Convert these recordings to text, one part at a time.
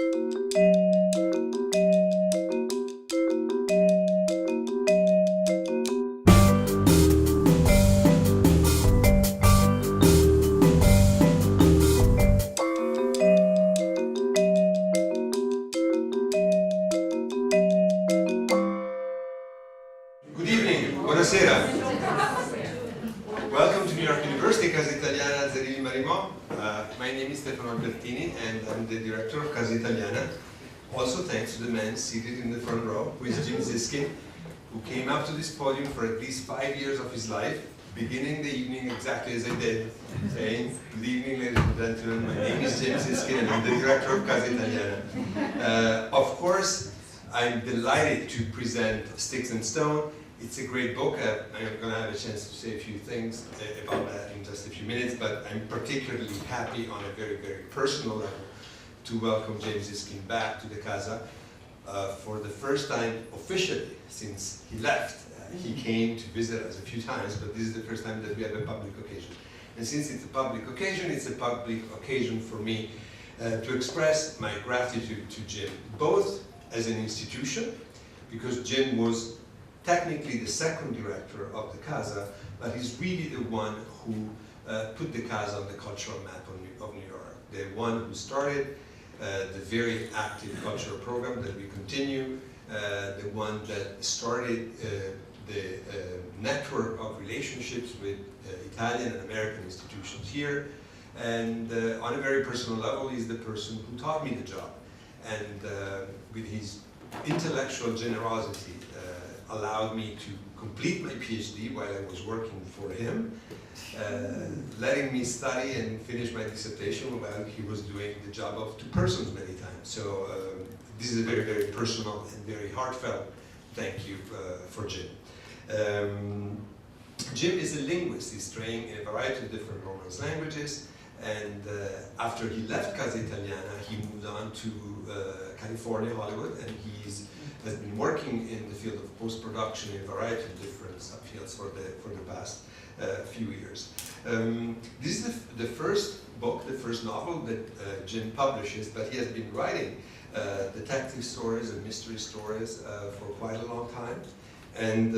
Buonasera. Welcome to New York University, Casa Italiana, zerilli-marimò. My name is Stefano Albertini and I'm the director of Casa Italiana. Also thanks to the man seated in the front row, who is James Ziskin, who came up to this podium for at least 5 years of his life, beginning the evening exactly as I did, saying, "Good evening, ladies and gentlemen, my name is James Ziskin and I'm the director of Casa Italiana." Of course, I'm delighted to present Styx Stone. It's a great book. I'm going to have a chance to say a few things about that in just a few minutes, but I'm particularly happy on a very, very personal level to welcome James Ziskin back to the Casa for the first time officially since he left. He came to visit us a few times, but this is the first time that we have a public occasion. And since it's a public occasion, it's a public occasion for me to express my gratitude to Jim, both as an institution, because Jim was technically the second director of the Casa, but he's really the one who put the Casa on the cultural map of New York. The one who started the very active cultural program that we continue, the one that started the network of relationships with Italian and American institutions here, and on a very personal level, he's the person who taught me the job. And with his intellectual generosity, allowed me to complete my PhD while I was working for him, letting me study and finish my dissertation while he was doing the job of two persons many times. So this is a very, very personal and very heartfelt thank you for Jim. Jim is a linguist. He's trained in a variety of different Romance languages, and after he left Casa Italiana, he moved on to California, Hollywood, and has been working in the field of post-production in a variety of different subfields for the past few years. This is the first book, the first novel that Jim publishes, but he has been writing detective stories and mystery stories for quite a long time, and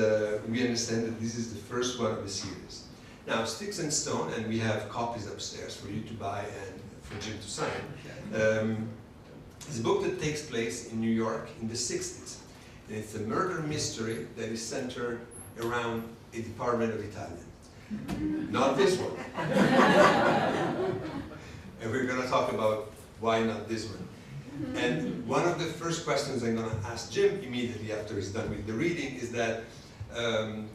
we understand that this is the first one of a series. Now, Styx Stone, and we have copies upstairs for you to buy and for Jim to sign. It's a book that takes place in New York in the 60s. And it's a murder mystery that is centered around a department of Italian. Not this one. And we're going to talk about why not this one. And one of the first questions I'm going to ask Jim immediately after he's done with the reading is that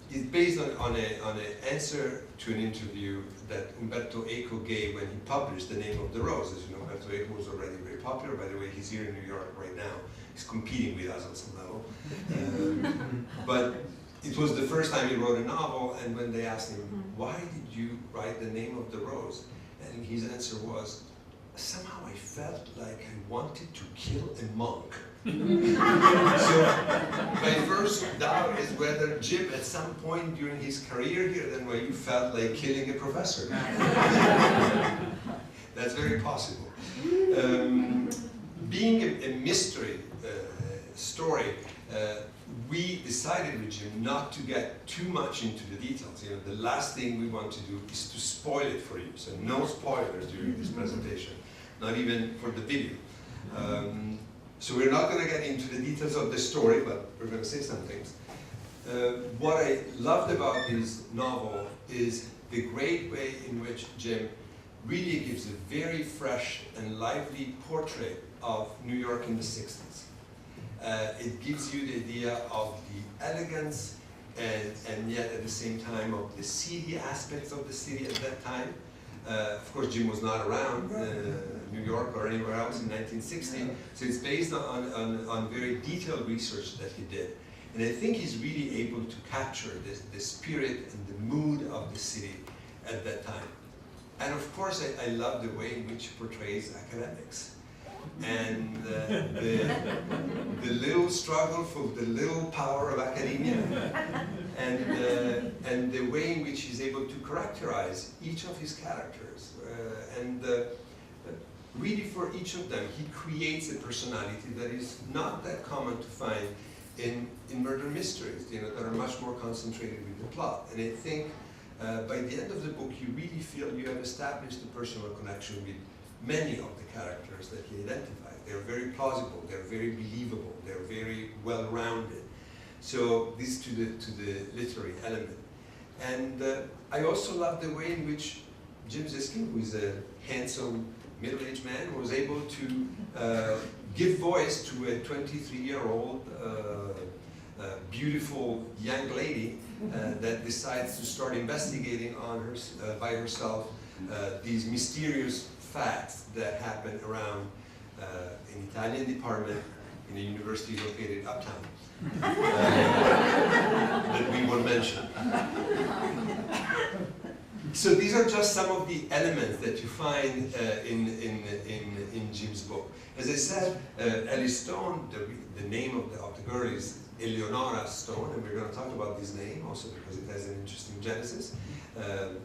it's based on an answer to an interview that Umberto Eco gave when he published The Name of the Rose. As you know, Umberto Eco was already very popular. By the way, he's here in New York right now. He's competing with us on some level. But it was the first time he wrote a novel, and when they asked him, why did you write The Name of the Rose? And his answer was, somehow I felt like I wanted to kill a monk. So my first doubt is whether Jim at some point during his career here then where you felt like killing a professor. That's very possible. Being a mystery story, we decided with Jim not to get too much into the details. You know, the last thing we want to do is to spoil it for you. So no spoilers during this presentation, not even for the video. So we're not going to get into the details of the story, but we're going to say some things. What I loved about this novel is the great way in which Jim really gives a very fresh and lively portrait of New York in the 60s. It gives you the idea of the elegance and yet at the same time of the seedy aspects of the city at that time. Of course, Jim was not around New York or anywhere else in 1960, so it's based on very detailed research that he did. And I think he's really able to capture the spirit and the mood of the city at that time. And of course, I love the way in which he portrays academics. And the little struggle for the little power of academia, and the way in which he's able to characterize each of his characters. really for each of them, he creates a personality that is not that common to find in murder mysteries, you know, that are much more concentrated with the plot. And I think by the end of the book, you really feel you have established a personal connection with many of the characters that he identifies. They're very plausible, they're very believable, they're very well-rounded. So this to the literary element. And I also love the way in which James Ziskin, who is a handsome middle-aged man, was able to give voice to a 23-year-old beautiful young lady that decides to start investigating on her, by herself these mysterious facts that happen around an Italian department in a university located uptown that we won't mention. So these are just some of the elements that you find in Jim's book. As I said, Ellie Stone, the name of the girl is Eleonora Stone, and we're going to talk about this name also because it has an interesting genesis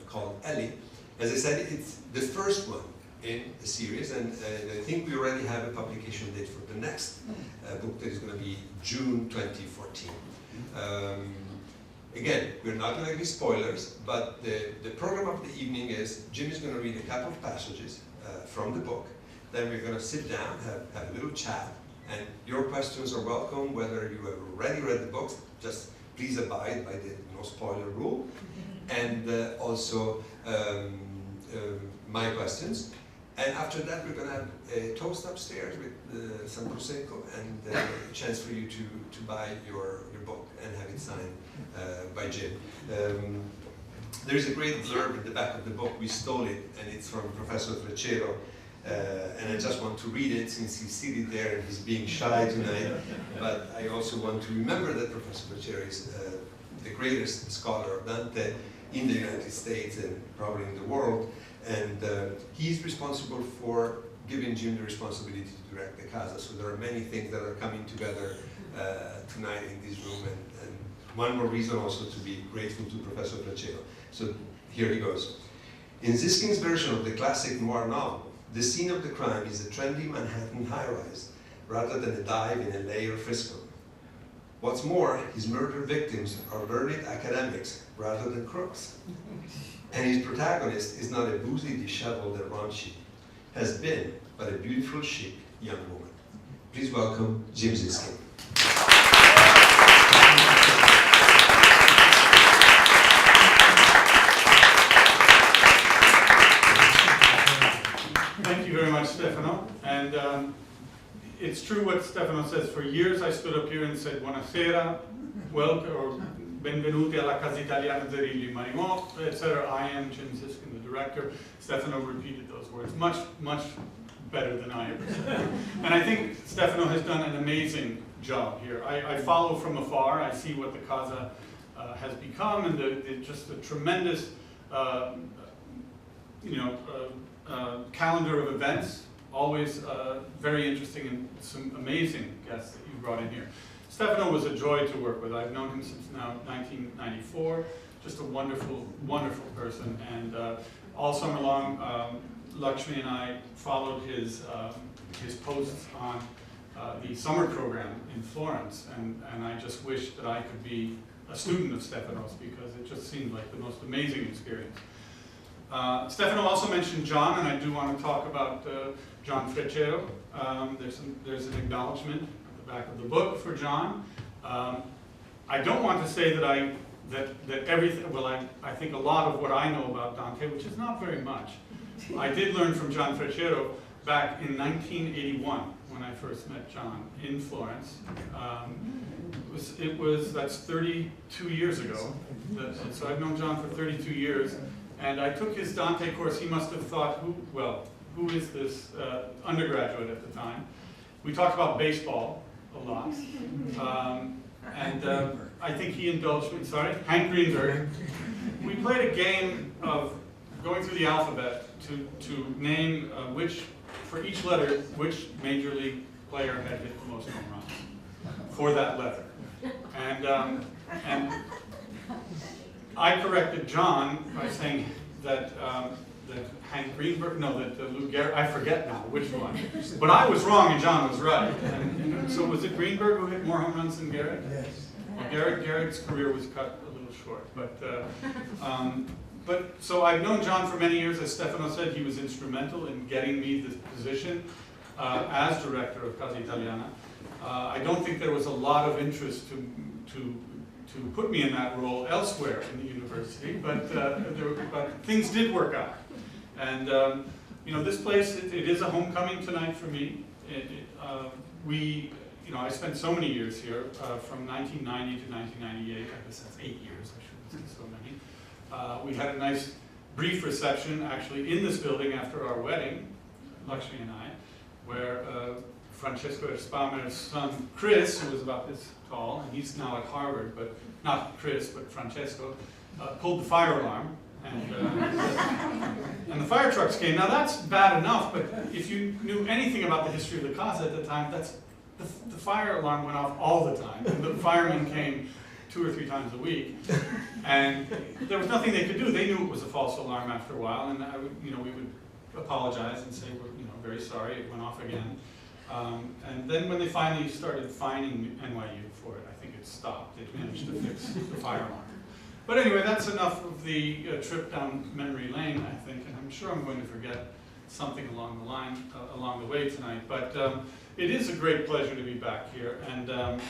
called Ellie. As I said, it's the first one in a series, and I think we already have a publication date for the next book that is going to be June 2014. Again, we're not going to give spoilers, but the program of the evening is Jim is going to read a couple of passages from the book. Then we're going to sit down, have a little chat, and your questions are welcome, whether you have already read the books, just please abide by the no spoiler rule, and also my questions. And after that, we're going to have a toast upstairs with some Prosecco and a chance for you to buy your book and have it signed by Jim. There's a great blurb at the back of the book. We stole it, and it's from Professor Freccero. And I just want to read it since he's seated there and he's being shy tonight. But I also want to remember that Professor Freccero is the greatest scholar of Dante in the United States and probably in the world. And he's responsible for giving Jim the responsibility to direct the Casa. So there are many things that are coming together tonight in this room. And one more reason also to be grateful to Professor Freccero. So here he goes. In Ziskin's version of the classic noir novel, the scene of the crime is a trendy Manhattan high-rise, rather than a dive in LA or Frisco. What's more, his murder victims are learned academics rather than crooks. And his protagonist is not a boozy, disheveled, and raunchy, has been, but a beautiful, chic young woman. Please welcome James Ziskin. Thank you very much, Stefano. And it's true what Stefano says. For years I stood up here and said, buonasera, welcome, or benvenuti alla Casa Italiana, zerilli-marimò, etc. I am James Ziskin, the director. Stefano repeated those words much, much better than I ever said. And I think Stefano has done an amazing job here. I follow from afar. I see what the Casa has become, and just the tremendous calendar of events, always very interesting, and some amazing guests that you brought in here. Stefano was a joy to work with. I've known him since now 1994. Just a wonderful, wonderful person. And all summer long, Lakshmi and I followed his posts on the summer program in Florence. And I just wish that I could be a student of Stefano's, because it just seemed like the most amazing experience. Stefano also mentioned John, and I do want to talk about John Freccero. There's an acknowledgement at the back of the book for John. I don't want to say that everything. Well, I think a lot of what I know about Dante, which is not very much, I did learn from John Freccero back in 1981 when I first met John in Florence. That's 32 years ago. So I've known John for 32 years. And I took his Dante course. He must have thought, who is this undergraduate at the time? We talked about baseball a lot. And I think he indulged me, Hank Greenberg. We played a game of going through the alphabet to name for each letter, which major league player had hit the most home runs for that letter. And I corrected John by saying that that Hank Greenberg, no, that Lou Gehrig, I forget now which one. But I was wrong and John was right. And so was it Greenberg who hit more home runs than Gehrig? Yes. Well, Gehrig's career was cut a little short. But so I've known John for many years. As Stefano said, he was instrumental in getting me this position as director of Casa Italiana. I don't think there was a lot of interest to put me in that role elsewhere in the university, but things did work out. And you know, this place, it is a homecoming tonight for me. I spent so many years here, from 1990 to 1998. I guess that's 8 years. I shouldn't say so many. We had a nice brief reception actually in this building after our wedding, Lakshmi and I, where Francesco Erspamer's son, Chris, who was about this tall, and he's now at Harvard, but not Chris, but Francesco, pulled the fire alarm, and the fire trucks came. Now that's bad enough, but if you knew anything about the history of the Casa at the time, the fire alarm went off all the time, and the firemen came 2 or 3 times a week, and there was nothing they could do. They knew it was a false alarm after a while, and we would apologize and say we're very sorry, it went off again. And then when they finally started fining NYU for it, I think it stopped. It managed to fix the fire alarm. But anyway, that's enough of the trip down memory lane, I think, and I'm sure I'm going to forget something along the way tonight. But it is a great pleasure to be back here, and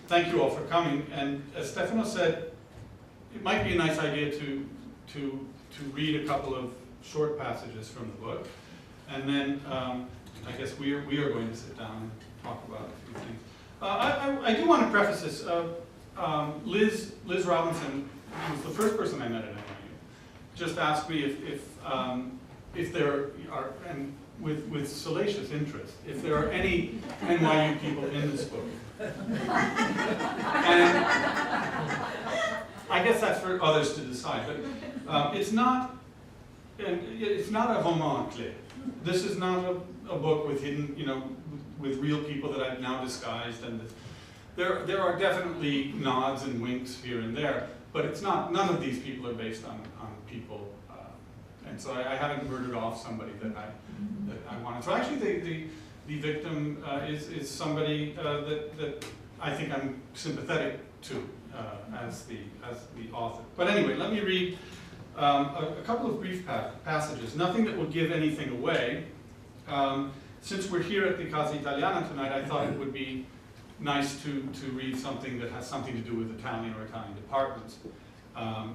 thank you all for coming. And as Stefano said, it might be a nice idea to read a couple of short passages from the book, and then I guess we are going to sit down and talk about a few things. I do want to preface this. Liz Robinson, who was the first person I met at NYU, just asked me if there are, and with salacious interest, if there are any NYU people in this book. And I guess that's for others to decide, but it's not a roman clé. This is not a book with hidden, with real people that I've now disguised, and there are definitely nods and winks here and there, but it's not. None of these people are based on people, and so I haven't murdered off somebody that I wanted. So actually, the victim is somebody that I think I'm sympathetic to as the author. But anyway, let me read a couple of brief passages. Nothing that will give anything away. Since we're here at the Casa Italiana tonight, I thought it would be nice to read something that has something to do with Italian or Italian departments.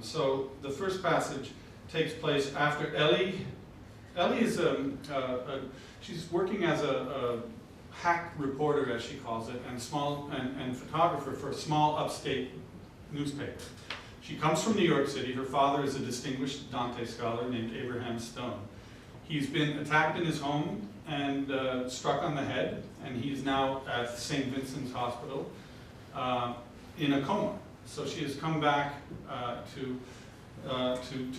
So the first passage takes place after Ellie. Ellie is she's working as a hack reporter, as she calls it, and photographer for a small upstate newspaper. She comes from New York City. Her father is a distinguished Dante scholar named Abraham Stone. He's been attacked in his home and struck on the head, and he's now at St. Vincent's Hospital in a coma. So she has come back to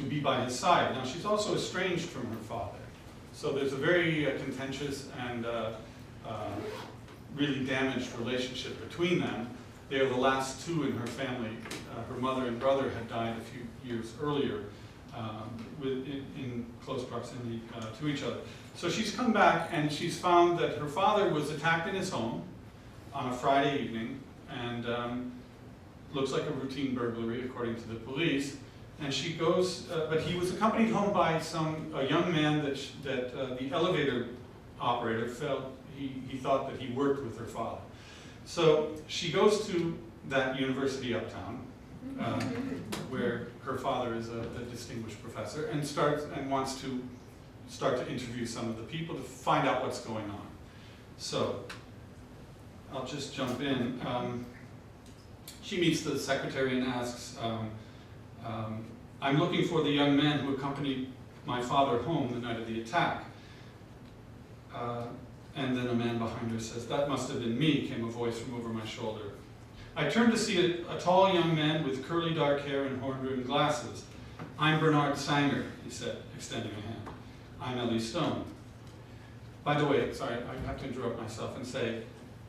be by his side. Now she's also estranged from her father. So there's a very contentious and really damaged relationship between them. They are the last two in her family. Her mother and brother had died a few years earlier in close proximity to each other. So she's come back and she's found that her father was attacked in his home on a Friday evening, and looks like a routine burglary according to the police. And she goes, but he was accompanied home by a young man that the elevator operator felt he thought that he worked with her father. So she goes to that university uptown, where her father is a distinguished professor, and wants to start to interview some of the people to find out what's going on. So I'll just jump in. She meets the secretary and asks, I'm looking for the young man who accompanied my father home the night of the attack. And then a man behind her says, that must have been me, came a voice from over my shoulder. I turned to see a tall young man with curly dark hair and horn-rimmed glasses. I'm Bernard Sanger, he said, extending a hand. I'm Ellie Stone. By the way, sorry, I have to interrupt myself and say,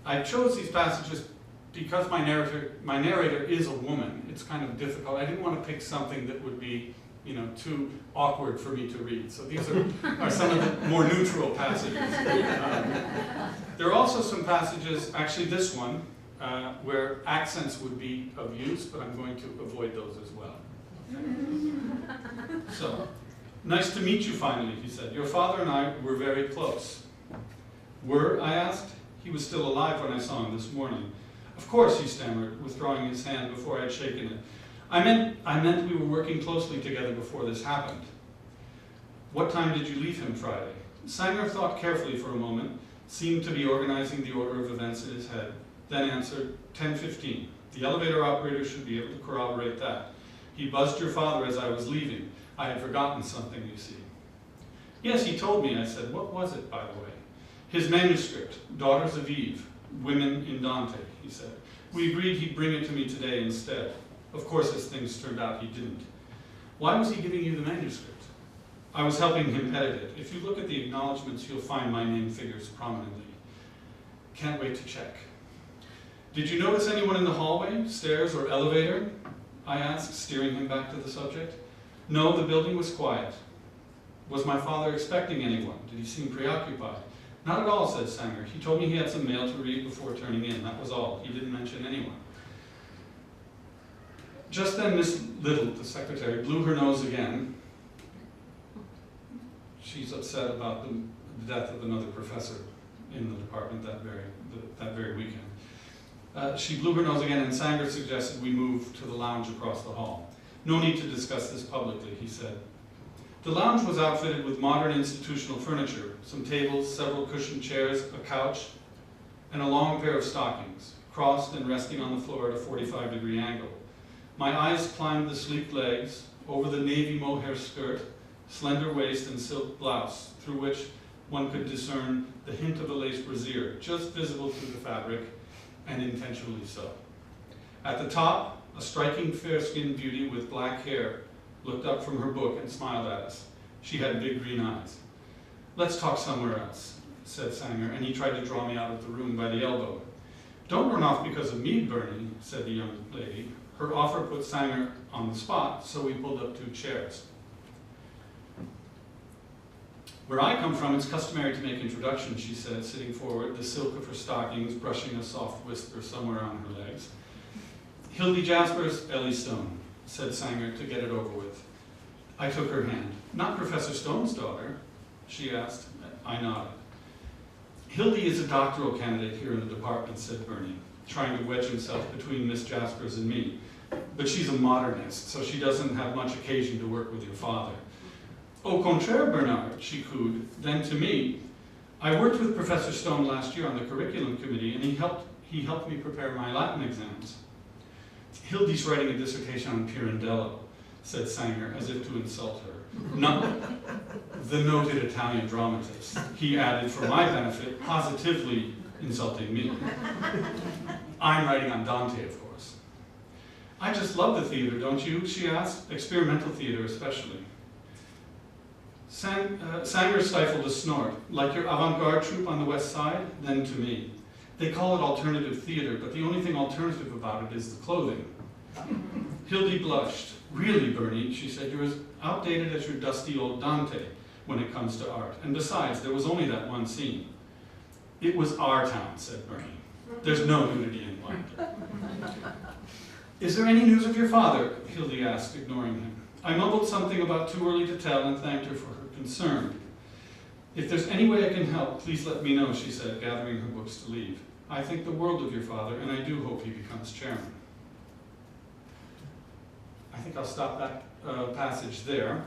I chose these passages because my narrator is a woman. It's kind of difficult. I didn't want to pick something that would be you know, too awkward for me to read. So these are some of the more neutral passages. There are also some passages, actually this one, where accents would be of use, but I'm going to avoid those as well. So, nice to meet you finally, he said. Your father and I were very close. Were, I asked. He was still alive when I saw him this morning. Of course, he stammered, withdrawing his hand before I had shaken it. I meant we were working closely together before this happened. What time did you leave him Friday? Sanger thought carefully for a moment, seemed to be organizing the order of events in his head, then answered, 10:15. The elevator operator should be able to corroborate that. He buzzed your father as I was leaving. I had forgotten something, you see. Yes, he told me, I said. What was it, by the way? His manuscript, Daughters of Eve, Women in Dante, he said. We agreed he'd bring it to me today instead. Of course, as things turned out, he didn't. Why was he giving you the manuscript? I was helping him edit it. If you look at the acknowledgments, you'll find my name figures prominently. Can't wait to check. Did you notice anyone in the hallway, stairs, or elevator? I asked, steering him back to the subject. No, the building was quiet. Was my father expecting anyone? Did he seem preoccupied? Not at all, said Sanger. He told me he had some mail to read before turning in. That was all. He didn't mention anyone. Just then Miss Little, the secretary, blew her nose again. She's upset about the death of another professor in the department that very weekend. She blew her nose again, and Sanger suggested we move to the lounge across the hall. No need to discuss this publicly, he said. The lounge was outfitted with modern institutional furniture, some tables, several cushioned chairs, a couch, and a long pair of stockings, crossed and resting on the floor at a 45-degree angle. My eyes climbed the sleek legs, over the navy mohair skirt, slender waist and silk blouse, through which one could discern the hint of a lace brassiere, just visible through the fabric, and intentionally so. At the top, a striking fair-skinned beauty with black hair looked up from her book and smiled at us. She had big green eyes. Let's talk somewhere else, said Sanger, and he tried to draw me out of the room by the elbow. Don't run off because of me, Bernie, said the young lady. Her offer put Sanger on the spot, so we pulled up 2 chairs. Where I come from, it's customary to make introductions, she said, sitting forward, the silk of her stockings brushing a soft whisper somewhere on her legs. Hildy Jaspers, Ellie Stone, said Sanger to get it over with. I took her hand. Not Professor Stone's daughter, she asked. I nodded. Hildy is a doctoral candidate here in the department, said Bernie, trying to wedge himself between Miss Jaspers and me. But she's a modernist, so she doesn't have much occasion to work with your father. Au contraire, Bernard, she cooed. Then to me, I worked with Professor Stone last year on the curriculum committee, and he helped me prepare my Latin exams. Hildy's writing a dissertation on Pirandello, said Sanger, as if to insult her. Not the noted Italian dramatist, he added for my benefit, positively insulting me. I'm writing on Dante, of course. I just love the theater, don't you? She asked. Experimental theater, especially. Sanger stifled a snort. Like your avant-garde troupe on the West Side? Then to me. They call it alternative theater, but the only thing alternative about it is the clothing. Hildy blushed. Really, Bernie, she said, you're as outdated as your dusty old Dante when it comes to art. And besides, there was only that one scene. It was our town, said Bernie. There's no nudity in London. Is there any news of your father? Hildy asked, ignoring him. I mumbled something about too early to tell and thanked her for her concern. If there's any way I can help, please let me know, she said, gathering her books to leave. I think the world of your father, and I do hope he becomes chairman. I think I'll stop that passage there.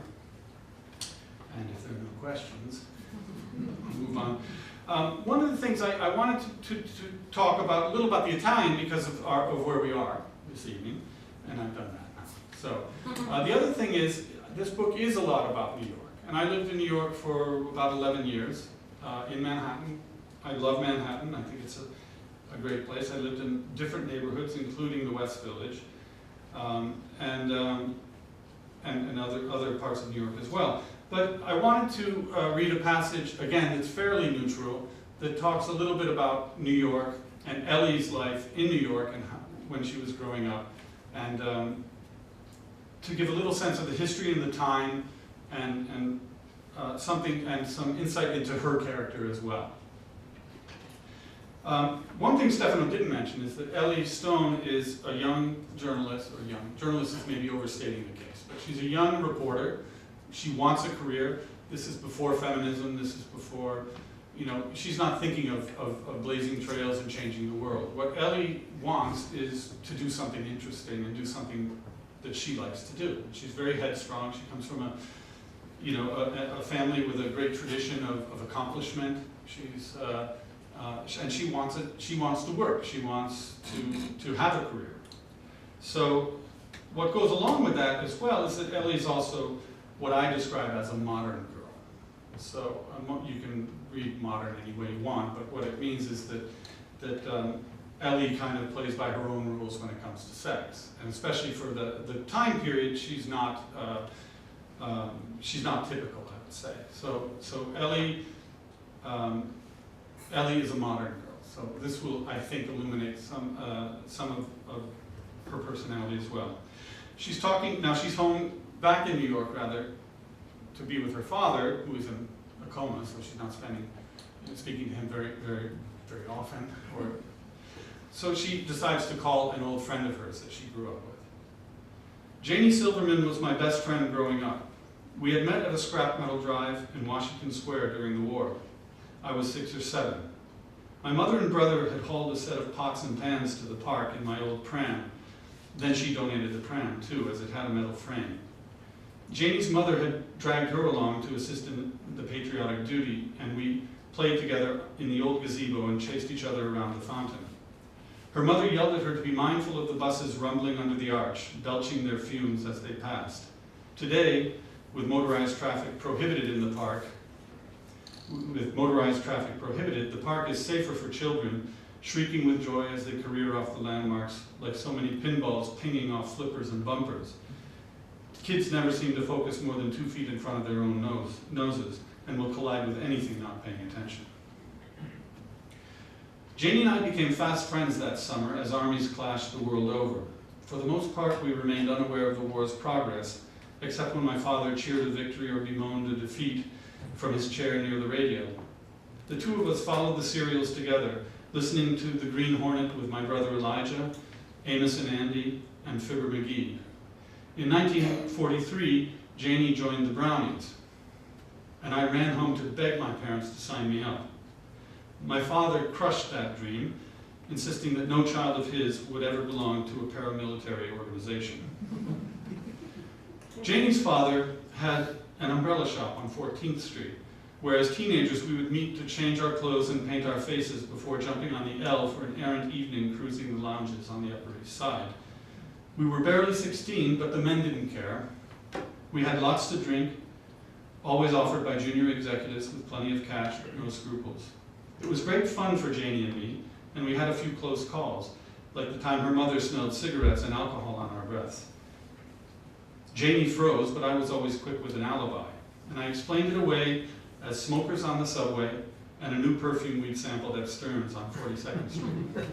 And if there are no questions, we'll move on. One of the things I wanted to talk about, a little about the Italian because of where we are this evening, and I've done that now. So the other thing is, this book is a lot about New York. And I lived in New York for about 11 years in Manhattan. I love Manhattan. I think it's a great place. I lived in different neighborhoods, including the West Village, and other parts of New York as well. But I wanted to read a passage, again, that's fairly neutral, that talks a little bit about New York and Ellie's life in New York and when she was growing up. And to give a little sense of the history and the time, and some insight into her character as well. One thing Stefano didn't mention is that Ellie Stone is a young journalist, or young journalist is maybe overstating the case, but she's a young reporter. She wants a career. This is before feminism. This is before, you know, she's not thinking of blazing trails and changing the world. What Ellie wants is to do something interesting and do something that she likes to do. She's very headstrong. She comes from a family with a great tradition of accomplishment. She's and she wants it. She wants to work. She wants to have a career. So what goes along with that as well is that Ellie is also what I describe as a modern girl. So you can read modern any way you want, but what it means is that Ellie kind of plays by her own rules when it comes to sex, and especially for the time period, she's not typical, I would say. So Ellie is a modern girl. So this will, I think, illuminate some of her personality as well. She's talking now. She's home back in New York, rather, to be with her father, who is in a coma, so she's not speaking to him very, very, very often. So she decides to call an old friend of hers that she grew up with. Janie Silverman was my best friend growing up. We had met at a scrap metal drive in Washington Square during the war. I was 6 or 7. My mother and brother had hauled a set of pots and pans to the park in my old pram. Then she donated the pram, too, as it had a metal frame. Janie's mother had dragged her along to assist in the patriotic duty, and we played together in the old gazebo and chased each other around the fountain. Her mother yelled at her to be mindful of the buses rumbling under the arch, belching their fumes as they passed. Today, with motorized traffic prohibited in the park, the park is safer for children, shrieking with joy as they career off the landmarks like so many pinballs pinging off flippers and bumpers. Kids never seem to focus more than 2 feet in front of their own noses and will collide with anything not paying attention. Janie and I became fast friends that summer as armies clashed the world over. For the most part, we remained unaware of the war's progress, except when my father cheered a victory or bemoaned a defeat from his chair near the radio. The two of us followed the serials together, listening to The Green Hornet with my brother Elijah, Amos and Andy, and Fibber McGee. In 1943, Janie joined the Brownies, and I ran home to beg my parents to sign me up. My father crushed that dream, insisting that no child of his would ever belong to a paramilitary organization. Janie's father had an umbrella shop on 14th Street, where as teenagers we would meet to change our clothes and paint our faces before jumping on the L for an errant evening cruising the lounges on the Upper East Side. We were barely 16, but the men didn't care. We had lots to drink, always offered by junior executives with plenty of cash but no scruples. It was great fun for Janie and me, and we had a few close calls, like the time her mother smelled cigarettes and alcohol on our breaths. Janie froze, but I was always quick with an alibi, and I explained it away as smokers on the subway and a new perfume we'd sampled at Stearns on 42nd Street.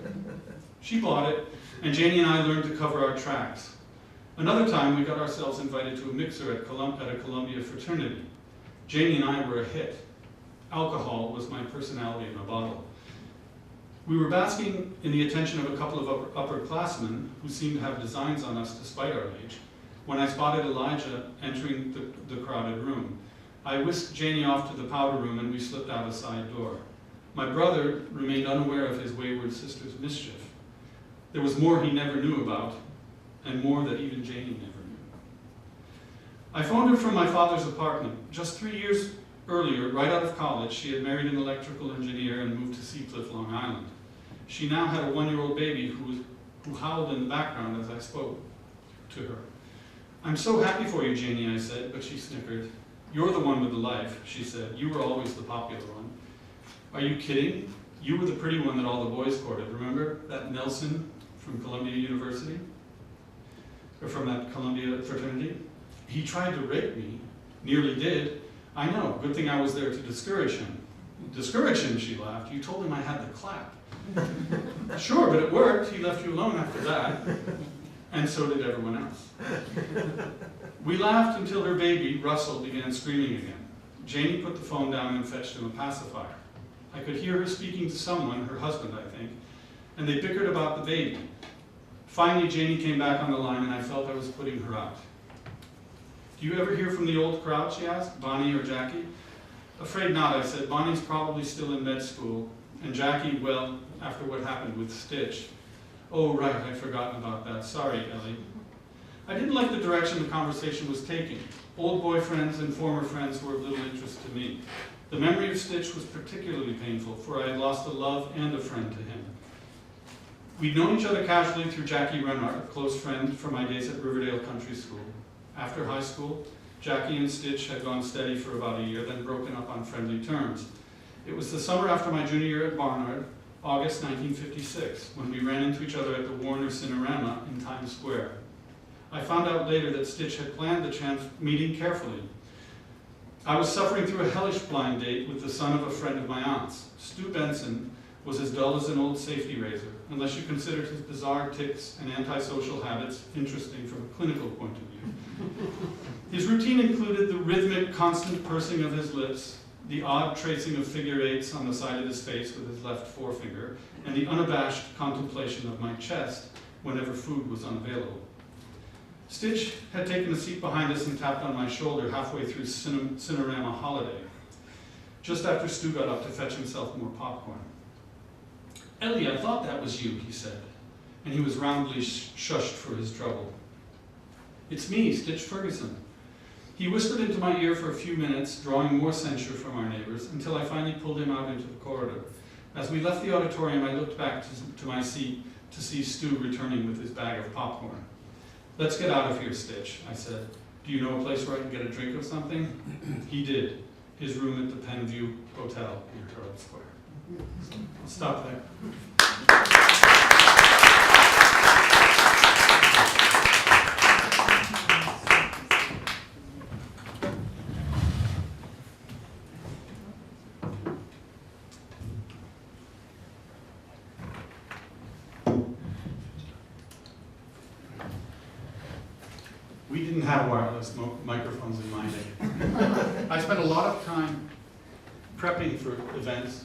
She bought it, and Janie and I learned to cover our tracks. Another time, we got ourselves invited to a mixer at a Columbia fraternity. Janie and I were a hit. Alcohol was my personality in a bottle. We were basking in the attention of a couple of upperclassmen who seemed to have designs on us despite our age, when I spotted Elijah entering the crowded room. I whisked Janie off to the powder room and we slipped out a side door. My brother remained unaware of his wayward sister's mischief. There was more he never knew about, and more that even Janie never knew. I phoned her from my father's apartment. Just 3 years earlier, right out of college, she had married an electrical engineer and moved to Seacliff, Long Island. She now had a 1-year-old baby who howled in the background as I spoke to her. "I'm so happy for you, Janie," I said, but she snickered. "You're the one with the life," she said. "You were always the popular one." "Are you kidding? You were the pretty one that all the boys courted, remember? That Nelson from Columbia University? Or from that Columbia fraternity? He tried to rape me. Nearly did. I know. Good thing I was there to discourage him." "Discourage him?" she laughed. "You told him I had the clap." "Sure, but it worked. He left you alone after that." and so did everyone else. We laughed until her baby, Russell, began screaming again. Janie put the phone down and fetched him a pacifier. I could hear her speaking to someone, her husband, I think, and they bickered about the baby. Finally, Janie came back on the line, and I felt I was putting her out. Do you ever hear from the old crowd, she asked, Bonnie or Jackie? Afraid not, I said. Bonnie's probably still in med school, and Jackie, well, after what happened with Stitch. Oh, right, I'd forgotten about that. Sorry, Ellie. I didn't like the direction the conversation was taking. Old boyfriends and former friends were of little interest to me. The memory of Stitch was particularly painful, for I had lost a love and a friend to him. We'd known each other casually through Jackie Renard, a close friend from my days at Riverdale Country School. After high school, Jackie and Stitch had gone steady for about a year, then broken up on friendly terms. It was the summer after my junior year at Barnard, August 1956, when we ran into each other at the Warner Cinerama in Times Square. I found out later that Stitch had planned the chance meeting carefully. I was suffering through a hellish blind date with the son of a friend of my aunt's. Stu Benson was as dull as an old safety razor, unless you considered his bizarre tics and antisocial habits interesting from a clinical point of view. His routine included the rhythmic, constant pursing of his lips, the odd tracing of figure eights on the side of his face with his left forefinger, and the unabashed contemplation of my chest whenever food was unavailable. Stitch had taken a seat behind us and tapped on my shoulder halfway through Cinerama Holiday, just after Stu got up to fetch himself more popcorn. Ellie, I thought that was you, he said, and he was roundly shushed for his trouble. It's me, Stitch Ferguson. He whispered into my ear for a few minutes, drawing more censure from our neighbors, until I finally pulled him out into the corridor. As we left the auditorium, I looked back to my seat to see Stu returning with his bag of popcorn. Let's get out of here, Stitch, I said. Do you know a place where I can get a drink of something? He did. His room at the Penview Hotel near Herald Square. So I'll stop there. We didn't have wireless microphones in my day. I spent a lot of time prepping for events,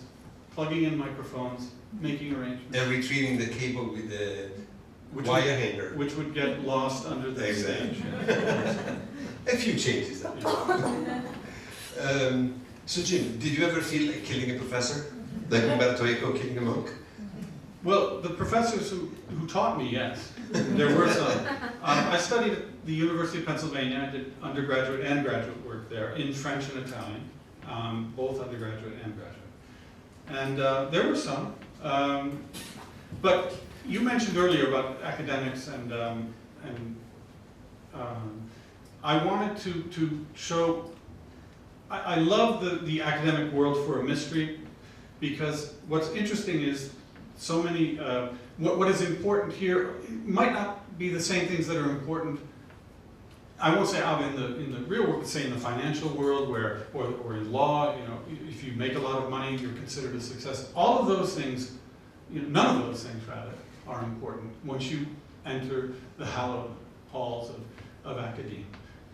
plugging in microphones, making arrangements. And retrieving the cable with the wire hanger. Which would get lost under the stage. A few changes. So Jim, did you ever feel like killing a professor? Like Umberto Eco killing a monk? Well, the professors who taught me, yes. There were some. I studied at the University of Pennsylvania. I did undergraduate and graduate work there in French and Italian, both undergraduate and graduate. And there were some. But you mentioned earlier about academics, and I wanted to show, I love the academic world for a mystery, because what's interesting is so many, what is important here might not be the same things that are important, I won't say out in the real world, but say in the financial world or in law, you know, if you make a lot of money, you're considered a success. All of those things, you know, none of those things rather, are important once you enter the hallowed halls of academia.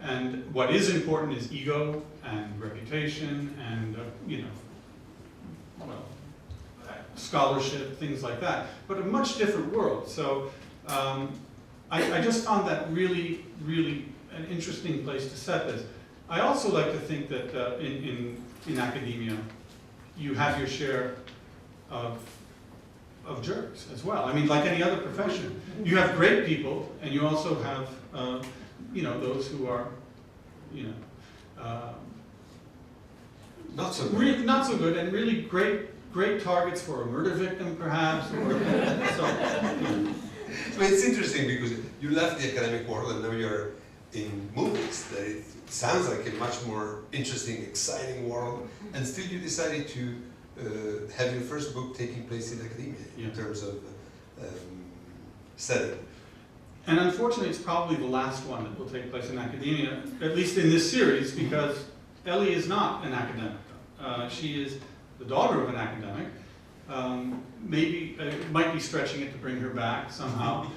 And what is important is ego and reputation and, you know, well, scholarship, things like that, but a much different world. So I just found that really, really an interesting place to set this. I also like to think that in academia, you have your share of jerks as well. I mean, like any other profession. You have great people, and you also have, you know, those who are, you know, not so good. Not so good, and really great targets for a murder victim, perhaps. Or, so, yeah. But it's interesting because you left the academic world and now you're in movies. That it sounds like a much more interesting, exciting world, and still you decided to have your first book taking place in academia in terms of setting. And unfortunately, it's probably the last one that will take place in academia, at least in this series, because Ellie is not an academic. She is the daughter of an academic. Maybe it might be stretching it to bring her back somehow.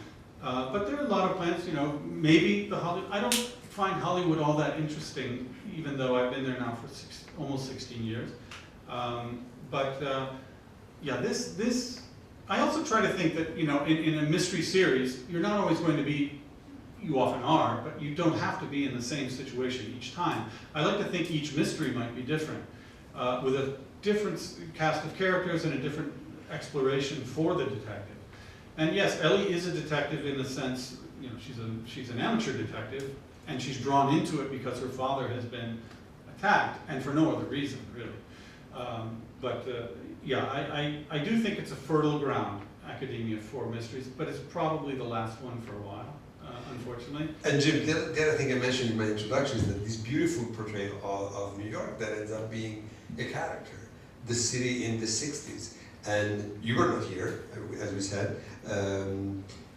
But there are a lot of plans, you know, maybe the Hollywood, I don't find Hollywood all that interesting, even though I've been there now for almost 16 years. Yeah, I also try to think that, you know, in a mystery series, you're not always going to be, you often are, but you don't have to be in the same situation each time. I like to think each mystery might be different, with a different cast of characters and a different exploration for the detective. And yes, Ellie is a detective in the sense, you know, she's an amateur detective, and she's drawn into it because her father has been attacked, and for no other reason, really. Yeah, I do think it's a fertile ground, academia, for mysteries, but it's probably the last one for a while, unfortunately. And Jim, the other thing I mentioned in my introduction is that this beautiful portrayal of New York that ends up being a character, the city in the 60s. And you were not here, as we said,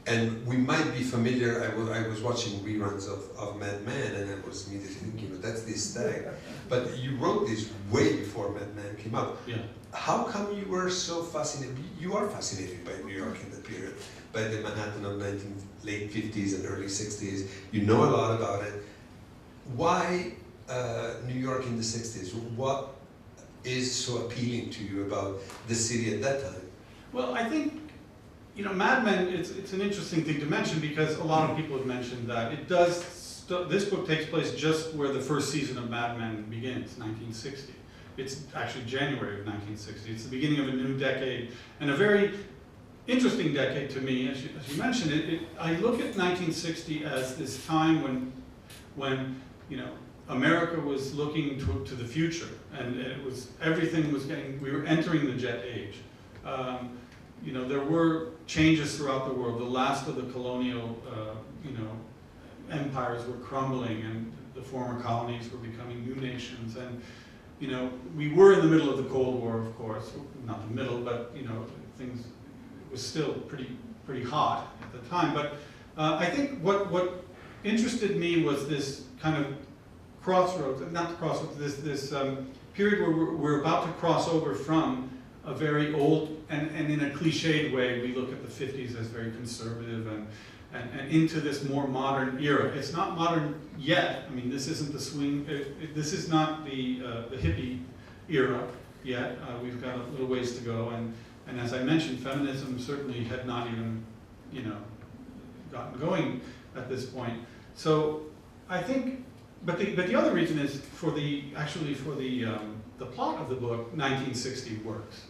and we might be familiar. I was watching reruns of Mad Men, and I was immediately thinking, well, that's the aesthetic. But you wrote this way before Mad Men came out. Yeah. How come you were so fascinated? You are fascinated by New York in that period, by the Manhattan of late 50s and early 60s. You know a lot about it. Why New York in the 60s? What is so appealing to you about the city at that time? Well, I think, you know, Mad Men, it's an interesting thing to mention because a lot of people have mentioned that it does, this book takes place just where the first season of Mad Men begins, 1960. It's actually January of 1960. It's the beginning of a new decade, and a very interesting decade to me. As you mentioned, I look at 1960 as this time when you know, America was looking to the future, and everything was we were entering the jet age. You know, there were changes throughout the world. The last of the colonial, you know, empires were crumbling, and the former colonies were becoming new nations. And you know, we were in the middle of the Cold War, of course. Not the middle, but you know, it was still pretty hot at the time. But I think what interested me was this kind of crossroads, not the crossroads, this period where we're about to cross over from a very old, and in a cliched way, we look at the 50s as very conservative and into this more modern era. It's not modern yet. I mean, this isn't the swing, this is not the hippie era yet. We've got a little ways to go, and as I mentioned, feminism certainly had not even, you know, gotten going at this point. So I think, but the other reason is for the plot of the book, 1960 works.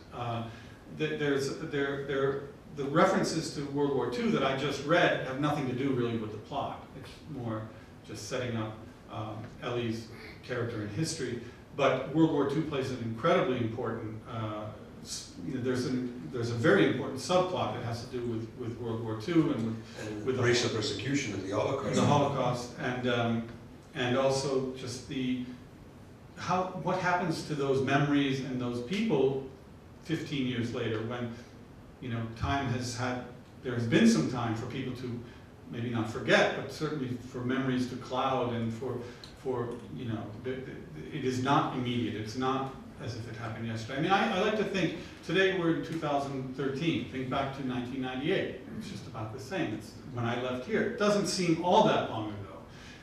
The references to World War II that I just read have nothing to do really with the plot. It's more just setting up Ellie's character in history. But World War II plays an incredibly important, you know, there's a very important subplot that has to do with World War II and with the racial persecution and the Holocaust. The Holocaust, and also just what happens to those memories and those people 15 years later, when, you know, there has been some time for people to maybe not forget, but certainly for memories to cloud, and for you know, it is not immediate. It's not as if it happened yesterday. I mean, I like to think, today we're in 2013, think back to 1998. It's just about the same. It's when I left here. It doesn't seem all that long ago.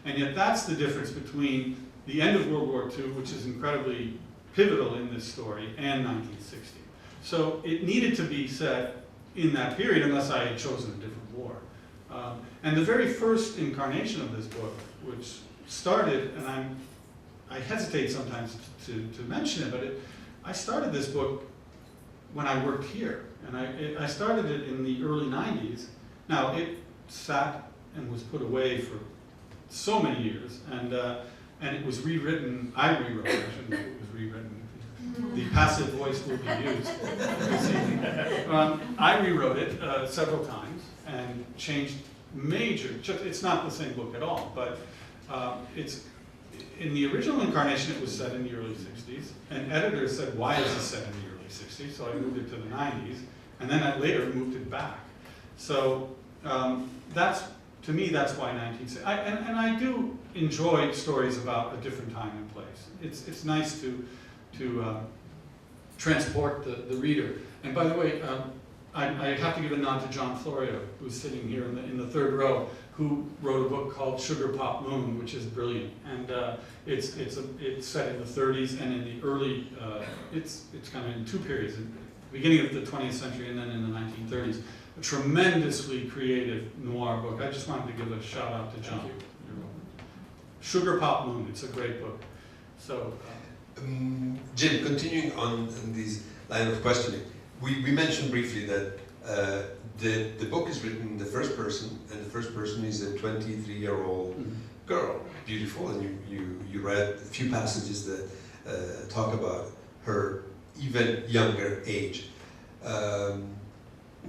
And yet that's the difference between the end of World War II, which is incredibly pivotal in this story, and 1960. So it needed to be set in that period, unless I had chosen a different war. And the very first incarnation of this book, which started, and I hesitate sometimes to mention it, but I started this book when I worked here, and I started it in the early 90s. Now, it sat and was put away for so many years, and it was rewritten. I rewrote it. I shouldn't say it was rewritten. The passive voice will be used. I rewrote it several times and changed it's not the same book at all, but it's, in the original incarnation it was set in the early 60s, and editors said, why is this set in the early 60s? So I moved it to the 90s, and then I later moved it back. So to me, that's why 1960. And I do enjoy stories about a different time and place. It's nice to transport the reader. And by the way, I have to give a nod to John Florio, who's sitting here in the third row, who wrote a book called Sugar Pop Moon, which is brilliant. And it's set in the 30s and in the early, it's kind of in two periods, in the beginning of the 20th century and then in the 1930s. A tremendously creative noir book. I just wanted to give a shout out to John. Sugar Pop Moon, it's a great book. So, Jim, continuing on this line of questioning, we mentioned briefly that the book is written in the first person, and the first person is a 23-year-old girl, beautiful, and you read a few passages that talk about her even younger age.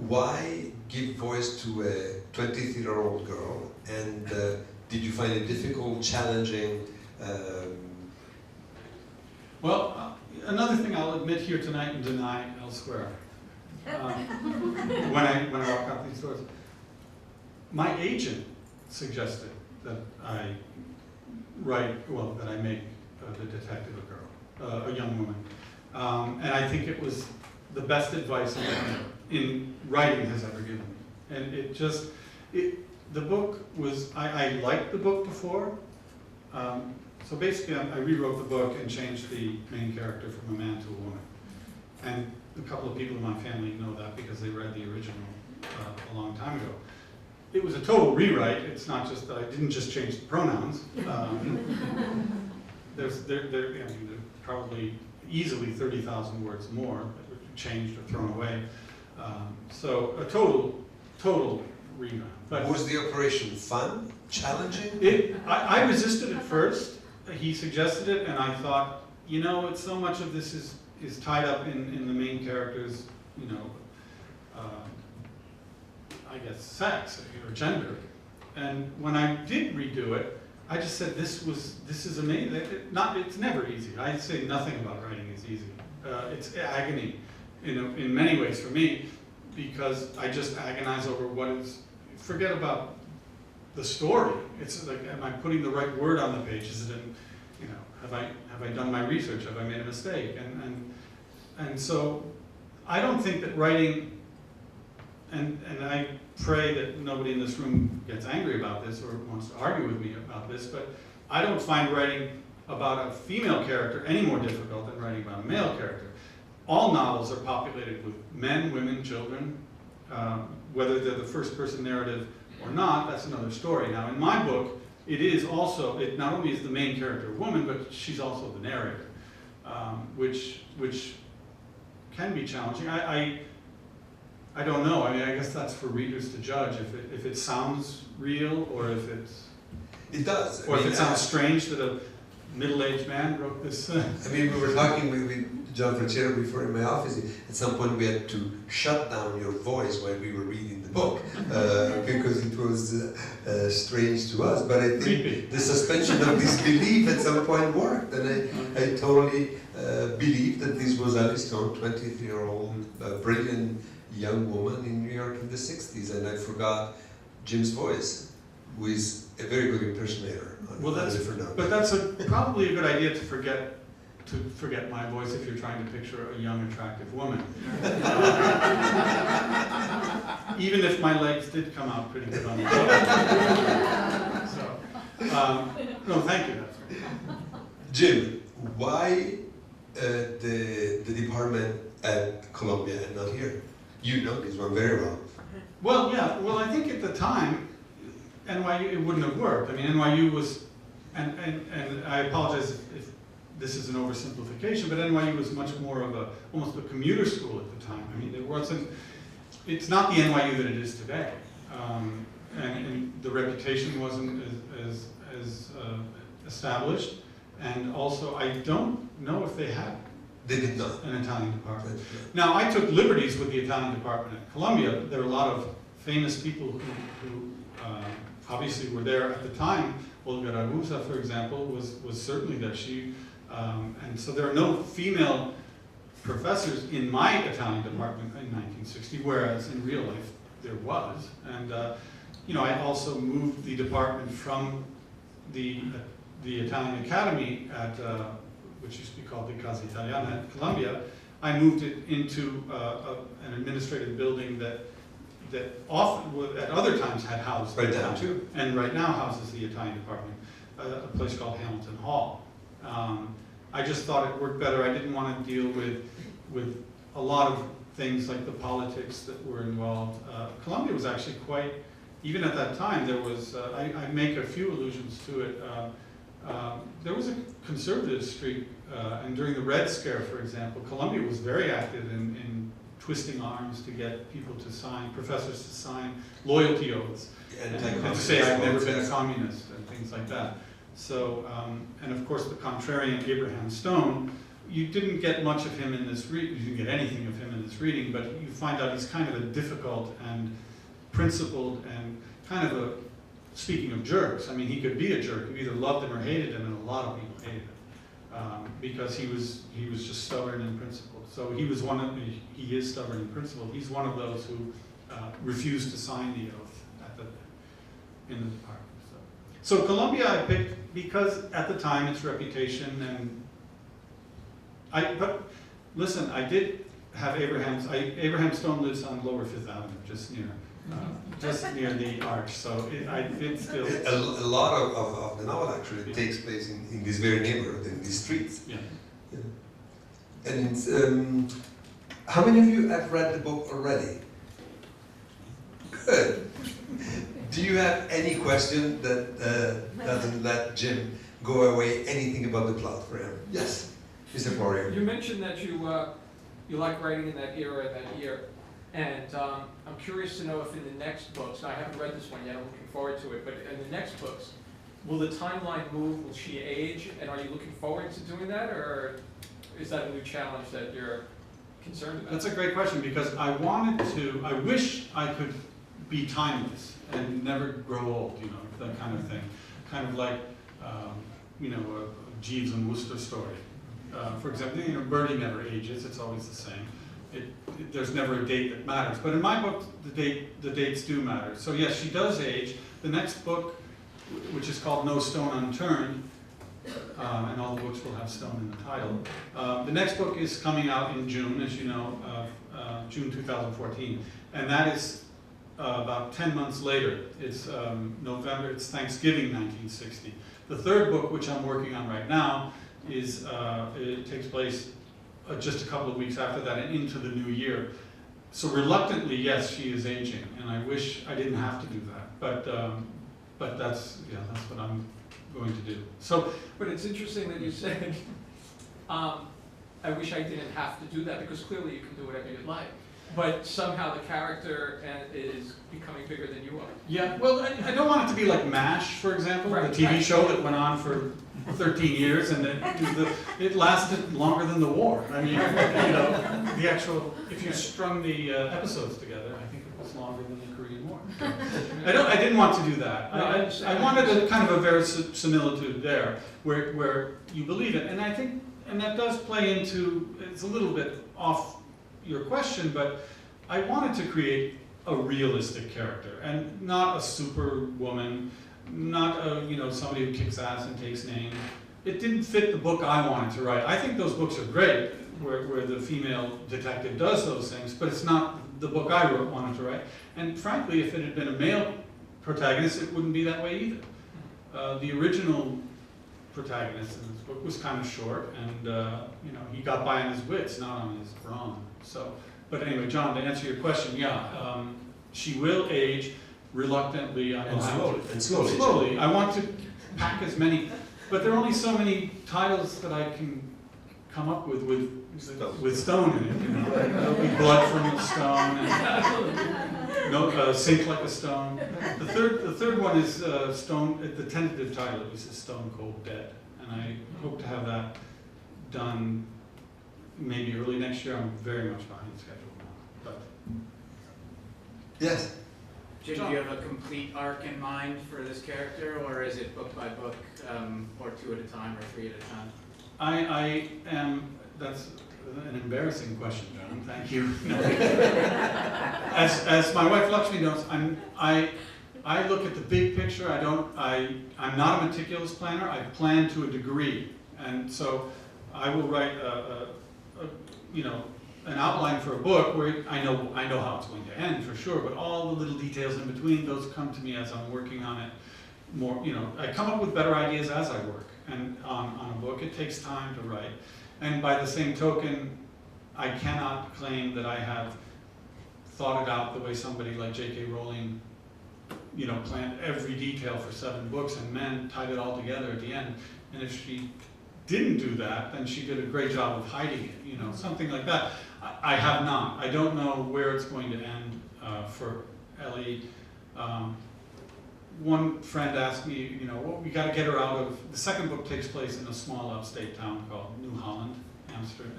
Why give voice to a 23-year-old girl, and did you find it difficult, challenging? Well, another thing I'll admit here tonight and deny elsewhere. When I walk out these doors, my agent suggested that I make the detective a girl, a young woman, and I think it was the best advice in writing has ever given me. And the book was, I liked the book before. So basically, I rewrote the book and changed the main character from a man to a woman. And a couple of people in my family know that because they read the original a long time ago. It was a total rewrite. It's not just that I didn't just change the pronouns. There's probably easily 30,000 words more that were changed or thrown away. So a total rewrite. But was the operation fun, challenging? I resisted at first. He suggested it, and I thought, you know, it's so much of this is tied up in the main character's, you know, I guess sex or gender. And when I did redo it, I just said this is amazing. It's never easy. I say nothing about writing is easy. It's agony, in many ways for me, because I just agonize over what is. Forget about the story. It's like, am I putting the right word on the page? Is it have I done my research? Have I made a mistake? And so I don't think that writing, and I pray that nobody in this room gets angry about this or wants to argue with me about this, but I don't find writing about a female character any more difficult than writing about a male character. All novels are populated with men, women, children. Whether they're the first person narrative or not, that's another story. Now, in my book, it not only is the main character a woman, but she's also the narrator, which can be challenging. I don't know. I mean, I guess that's for readers to judge if it sounds real or if it does. Or if it sounds strange that a middle-aged man wrote this. I mean, we were talking with John Francero before in my office. At some point, we had to shut down your voice while we were reading the book because it was strange to us. But I think the suspension of disbelief at some point worked, and I totally believe that this was Alice Stone, 23-year-old, brilliant young woman in New York in the 60s, and I forgot Jim's voice, who is a very good impersonator. Well, that's probably a good idea to forget my voice if you're trying to picture a young, attractive woman. Even if my legs did come out pretty good on the book. So, no, thank you. That's right. Jim, why the department at Columbia and not here? You know this one very well. Well, yeah. Well, I think at the time, NYU, it wouldn't have worked. I mean, NYU was, and I apologize if this is an oversimplification, but NYU was much more of almost a commuter school at the time. I mean, it's not the NYU that it is today. And the reputation wasn't as established. And also, I don't know if they had an Italian department. Now, I took liberties with the Italian department at Columbia. There were a lot of famous people who obviously were there at the time. Olga Ragusa, for example, was certainly there. And so there are no female professors in my Italian department in 1960, whereas in real life there was. And I also moved the department from the Italian Academy at which used to be called the Casa Italiana at Columbia, I moved it into an administrative building that often, at other times, had housed Right now too. and right now houses the Italian department, a place called Hamilton Hall. I just thought it worked better. I didn't want to deal with a lot of things like the politics that were involved. Columbia was actually quite, even at that time, there was, I make a few allusions to it. There was a conservative streak, and during the Red Scare, for example, Columbia was very active in twisting arms to get people to sign, professors to sign loyalty oaths, and to say I've never been a communist, and things like that. So, and of course the contrarian Abraham Stone, you didn't get much of him in this reading, you didn't get anything of him in this reading, but you find out he's kind of a difficult and principled and kind of a, speaking of jerks, I mean, he could be a jerk. You either loved him or hated him, and a lot of people hated him because he was just stubborn and principled. So he was one of, he is stubborn and principled. He's one of those who refused to sign the oath in the department. So Columbia I picked because at the time its reputation and but listen, I did have Abraham Stone lives on Lower Fifth Avenue, just near the arch, so I did still. A lot of the novel actually takes place in this very neighborhood, in these streets. Yeah. Yeah. And how many of you have read the book already? Good. Do you have any question that doesn't let Jim go away anything about the plot for him? Yes, Mr. Poirier. You mentioned that you like writing in that era, that year. And I'm curious to know if in the next books, now I haven't read this one yet, I'm looking forward to it, but in the next books, will the timeline move? Will she age? And are you looking forward to doing that, or is that a new challenge that you're concerned about? That's a great question, because I wish I could be timeless and never grow old, you know, that kind of thing. Kind of like, you know, a Jeeves and Wooster story. For example, you know, Bertie never ages, it's always the same. There's never a date that matters, but in my book, the dates do matter. So yes, she does age. The next book, which is called No Stone Unturned, and all the books will have stone in the title. The next book is coming out in June, as you know, June 2014, and that is about 10 months later. It's November, it's Thanksgiving 1960. The third book, which I'm working on right now, is it takes place just a couple of weeks after that and into the new year. So reluctantly, yes, she is aging, and I wish I didn't have to do that. But that's what I'm going to do. So, but it's interesting that you said, I wish I didn't have to do that, because clearly you can do whatever you'd like. But somehow the character is becoming bigger than you are. Yeah, well, I don't want it to be like MASH, for example, right, the TV show that went on for 13 years, and it lasted longer than the war. I mean, you know, the actual, if you strung the episodes together, I think it was longer than the Korean War. I didn't want to do that. No, I wanted a kind of a verisimilitude there, where you believe it, and I think, and that does play into, it's a little bit off your question, but I wanted to create a realistic character, and not a superwoman, not a, you know, somebody who kicks ass and takes names. It didn't fit the book I wanted to write. I think those books are great, where the female detective does those things, but it's not the book I wanted to write. And frankly, if it had been a male protagonist, it wouldn't be that way either. The original protagonist in this book was kind of short, and you know, he got by on his wits, not on his brawn. So, but anyway, John, to answer your question, yeah, she will age reluctantly. And slowly. Slowly. I want to pack as many, but there are only so many titles that I can come up with stone in it. You know, there'll be blood from a stone, and no, sink like a stone. The third one is stone. The tentative title is Stone Cold Dead, and I hope to have that done maybe early next year. I'm very much behind schedule now, but yes. Jim, do you have a complete arc in mind for this character, or is it book by book, or 2 at a time, or 3 at a time? I am. That's an embarrassing question, John. Thank you. As my wife Lakshmi knows, I look at the big picture. I'm not a meticulous planner. I plan to a degree, and so I will write you know, an outline for a book where I know how it's going to end for sure, but all the little details in between, those come to me as I'm working on it more, you know, I come up with better ideas as I work, and on a book, it takes time to write. And by the same token, I cannot claim that I have thought it out the way somebody like J.K. Rowling, you know, planned every detail for 7 books and then tied it all together at the end. And if she didn't do that, then she did a great job of hiding it, you know, something like that. I have not. I don't know where it's going to end for Ellie. One friend asked me, you know, well, we got to get her out of. The second book takes place in a small upstate town called New Holland,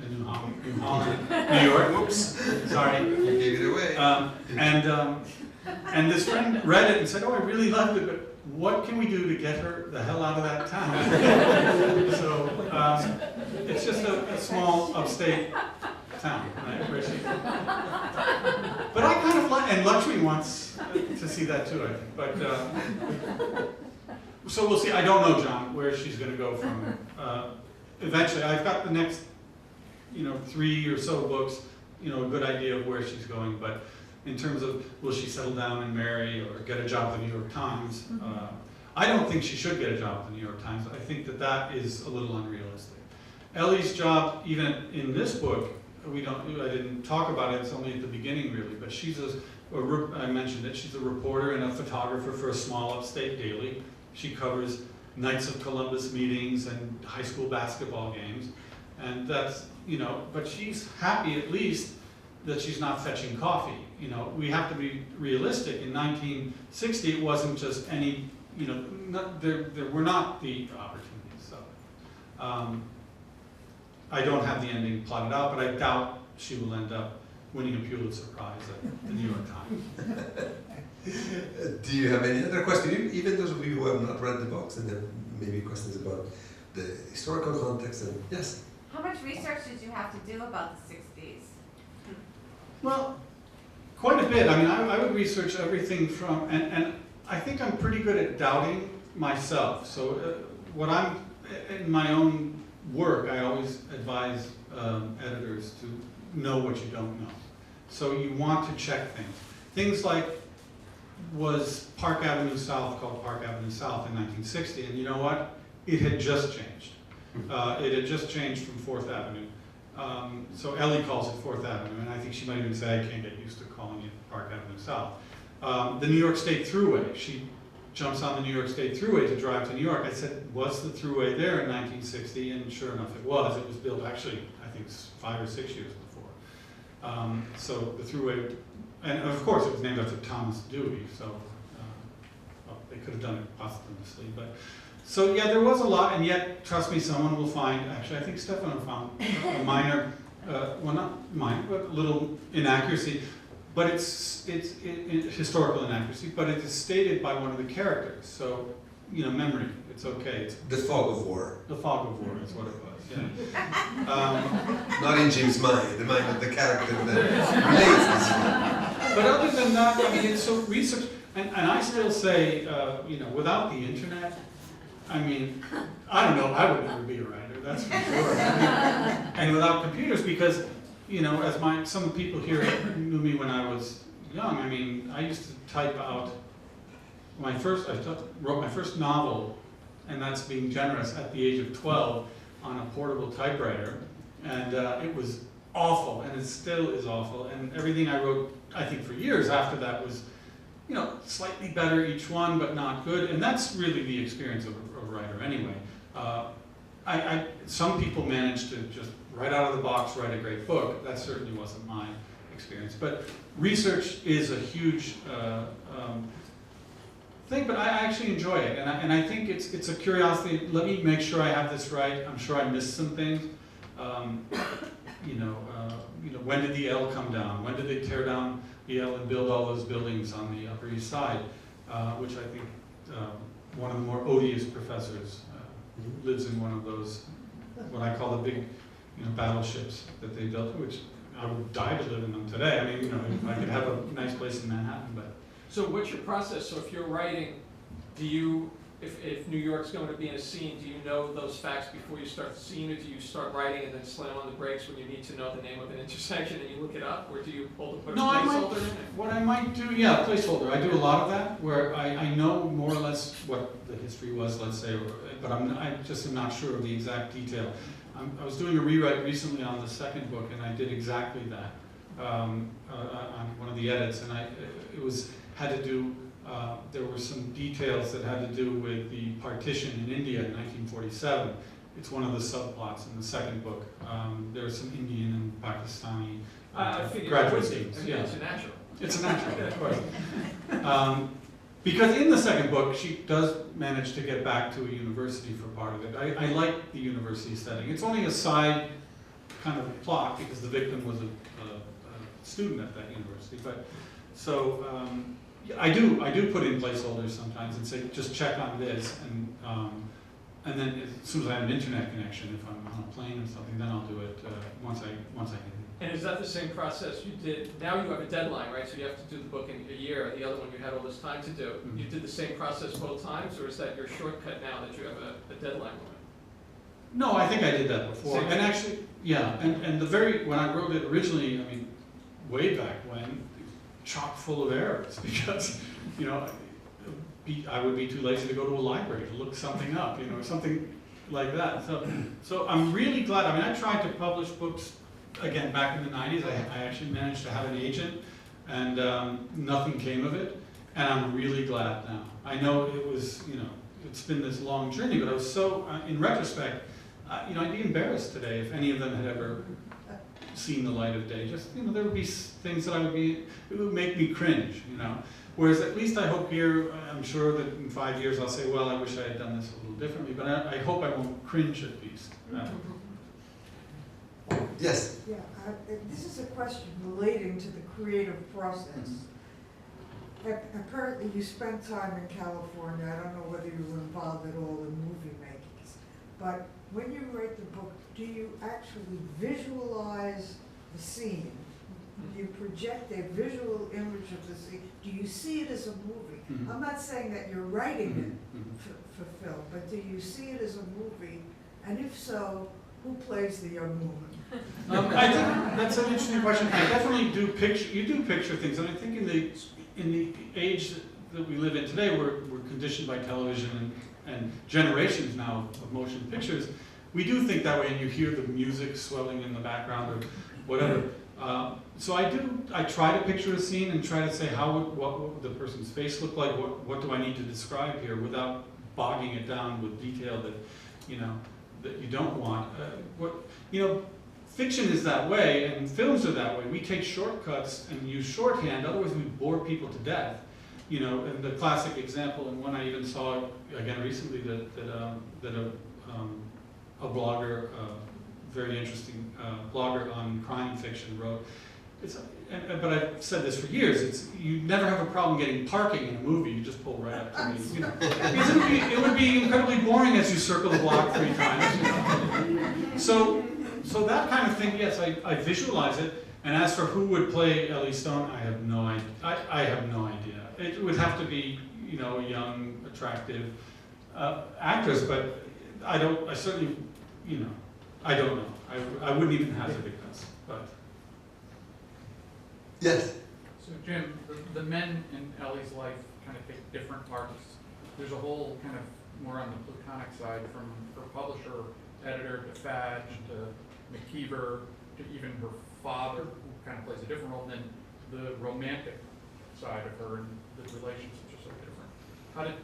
New Holland, New York. Whoops, sorry. You gave it away. And this friend read it and said, "Oh, I really loved it, but what can we do to get her the hell out of that town?" So it's just a small upstate town, right? Where she, but I kind of like, and Lakshmi wants to see that too, I think. But so we'll see. I don't know, John, where she's going to go from. Eventually, I've got the next, you know, 3 or so books, you know, a good idea of where she's going. But in terms of will she settle down and marry or get a job at the New York Times, I don't think she should get a job at the New York Times. I think that that is a little unrealistic. Ellie's job, even in this book, I didn't talk about it, it's only at the beginning really, but she's I mentioned it, she's a reporter and a photographer for a small upstate daily. She covers Knights of Columbus meetings and high school basketball games. And that's, you know, but she's happy at least that she's not fetching coffee. You know, we have to be realistic. In 1960, it wasn't just any, you know, there were not the opportunities. So I don't have the ending plotted out, but I doubt she will end up winning a Pulitzer Prize at the New York Times. Do you have any other questions? Even those of you who have not read the books, and then maybe questions about the historical context. And yes. How much research did you have to do about the 60s? Well, quite a bit. I mean, I would research everything from, and I think I'm pretty good at doubting myself. So what I'm, in my own work, I always advise editors to know what you don't know. So you want to check things. Things like, was Park Avenue South called Park Avenue South in 1960? And you know what? It had just changed. It had just changed from 4th Avenue. So Ellie calls it 4th Avenue, and I think she might even say, I can't get used to calling it Park Avenue South. The New York State Thruway, she jumps on the New York State Thruway to drive to New York. I said, was the Thruway there in 1960? And sure enough, it was. It was built actually, I think, 5 or 6 years before. So the Thruway, and of course it was named after Thomas Dewey, so well, they could have done it posthumously. But so yeah, there was a lot, and yet, trust me, someone will find, actually I think Stefano found a minor, well not minor, but a little inaccuracy, but it's historical inaccuracy, but it is stated by one of the characters, so, you know, memory, it's okay. It's The Fog of War. The Fog of War is what it was, yeah. Not in Jim's mind, the mind of the character that relates this one. But other than that, I mean, it's so research, and I still say, you know, without the internet, I mean, I don't know, I would never be a writer, that's for sure. And without computers, because, you know, as some people here knew me when I was young, I mean, I used to type out I wrote my first novel, and that's being generous, at the age of 12 on a portable typewriter, and it was awful, and it still is awful, and everything I wrote, I think for years after that was, you know, slightly better each one, but not good, and that's really the experience of a writer anyway. Some people manage to just right out of the box write a great book. That certainly wasn't my experience, but research is a huge thing, but I actually enjoy it, and I think it's a curiosity. Let me make sure I have this right. I'm sure I missed some things. You know, when did the L come down? When did they tear down the L and build all those buildings on the Upper East Side? Which I think one of the more odious professors lives in one of those, what I call the big, you know, battleships that they built, which I would die to live in them today. I mean, you know, if I could have a nice place in Manhattan, but. So what's your process? So if you're writing, do you if New York's going to be in a scene, do you know those facts before you start the scene, or do you start writing and then slam on the brakes when you need to know the name of an intersection and you look it up, or do you put a placeholder in it? What I might do, yeah, placeholder. I do a lot of that, where I know more or less what the history was, let's say, but I just am not sure of the exact detail. I was doing a rewrite recently on the second book, and I did exactly that on one of the edits, and had to do. There were some details that had to do with the partition in India in 1947. It's one of the subplots in the second book. There are some Indian and Pakistani graduate students. Yeah. It's a natural. It's a natural, of course. Because in the second book, she does manage to get back to a university for part of it. I like the university setting. It's only a side kind of plot because the victim was a student at that university. But so. I do put in placeholders sometimes and say, just check on this, and then as soon as I have an internet connection, if I'm on a plane or something, then I'll do it once I can. And is that the same process you did? Now you have a deadline, right? So you have to do the book in a year. The other one you had all this time to do. Mm-hmm. You did the same process both times, or is that your shortcut now that you have a deadline limit? No, I think I did that before. And actually, yeah, and when I wrote it originally, I mean, way back when, chock full of errors because, you know, I would be too lazy to go to a library to look something up, you know, something like that. So I'm really glad. I mean, I tried to publish books again back in the 90s. I actually managed to have an agent, and nothing came of it. And I'm really glad now. I know it was, you know, it's been this long journey, but I was so, in retrospect, you know, I'd be embarrassed today if any of them had ever seen the light of day. Just, you know, there would be things that it would make me cringe, you know. Whereas at least I hope here, I'm sure that in 5 years I'll say, well, I wish I had done this a little differently, but I hope I won't cringe at least. Yes? Yeah, this is a question relating to the creative process. Apparently you spent time in California. I don't know whether you were involved at all in movie makings, but when you write the book, do you actually visualize the scene? Do you project a visual image of the scene? Do you see it as a movie? Mm-hmm. I'm not saying that you're writing it for film, but do you see it as a movie? And if so, who plays the young woman? I think that's an interesting question. I definitely do picture. You do picture things, and I think in the age that we live in today, we're conditioned by television and generations now of motion pictures. We do think that way, and you hear the music swelling in the background or whatever. So I try to picture a scene and try to say what would the person's face look like, what do I need to describe here without bogging it down with detail that, you know, that you don't want. Fiction is that way and films are that way. We take shortcuts and use shorthand, otherwise we bore people to death. You know, and the classic example, and one I even saw again recently, that a blogger, very interesting blogger on crime fiction wrote. But I've said this for years. You never have a problem getting parking in a movie. You just pull right up to me. You know, because it would be incredibly boring as you circle the block 3 times. You know? So that kind of thing, yes, I visualize it. And as for who would play Ellie Stone, I have no idea. I have no idea. It would have to be, you know, a young, attractive actress. But I certainly, you know, I don't know. I wouldn't even hazard a guess. But yes. So Jim, the men in Ellie's life kind of take different parts. There's a whole kind of more on the platonic side, from her publisher, editor, to Fadge, to McKeever, to even her father, who kind of plays a different role, and then the romantic side of her, and the relationships are so different.